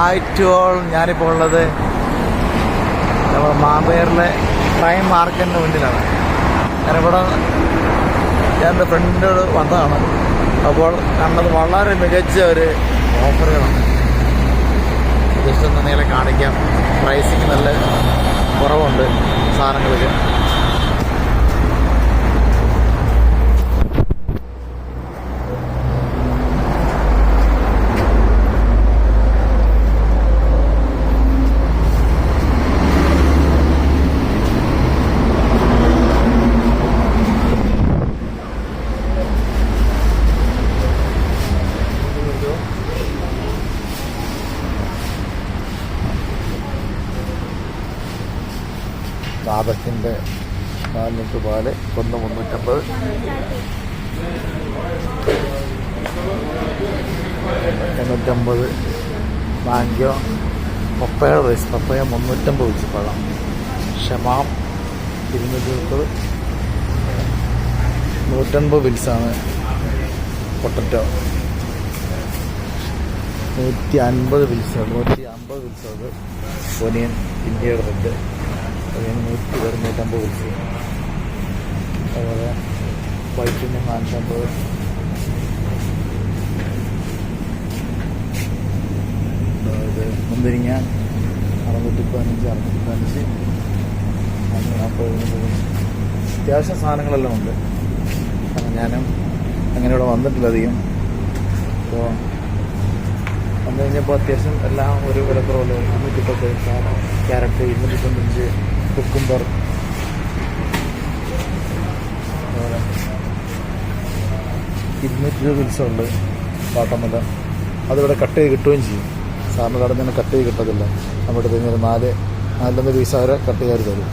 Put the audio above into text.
ആയിട്ടു ഞാനിപ്പോൾ ഉള്ളത് നമ്മുടെ മാമ്പേറിലെ പ്രൈം മാർക്കറ്റിന് മുന്നിലാണ്. ഞാനിവിടെ എൻ്റെ ഫ്രണ്ടിനോട് വന്നതാണ്. അപ്പോൾ കണ്ടത് വളരെ മികച്ച ഒരു ഓഫറുകളാണ്. ജസ്റ്റ് ഒന്ന് നിങ്ങളെ കാണിക്കാം. പ്രൈസിങ് നല്ല കുറവുണ്ട് സാധനങ്ങൾക്ക്. സാധത്തിൻ്റെ 4 ലിറ്റർ പാല് 1,350. $850 മാംഗോ. പപ്പയുടെ പ്രൈസ് പപ്പയ 350 വെച്ച് പഴം. ഷമാം 230. 150 ബിൽസാണ്. Potato 150 bills. 150 ബിൽസ്. അത് ഒനിയൻ ഇന്ത്യയുടെ റെഡ് 150 ബിൽസ്. അതുപോലെ വൈറ്റിന് 450. മുന്തിരിങ്ങ 615. 640. അത്യാവശ്യം സാധനങ്ങളെല്ലാം ഉണ്ട്. ഞാനും അങ്ങനെ ഇവിടെ വന്നിട്ടില്ല അധികം. അപ്പോൾ വന്നു കഴിഞ്ഞപ്പോൾ അത്യാവശ്യം എല്ലാം ഒരു വിലക്കുറവല്ലോ. 210. ക്യാരറ്റ് 295. കുക്കുംബർ 220 ബിൽസുണ്ട്. വാട്ടർമെലൺ അതിവിടെ കട്ട് ചെയ്ത് കിട്ടുകയും ചെയ്യും. സാറിന് കടയിൽ നിന്ന് കട്ട് ചെയ്ത് കിട്ടത്തില്ല. നമ്മുടെ അടുത്ത് 4 പീസ് വരെ കട്ട് ചെയ്ത് തരും.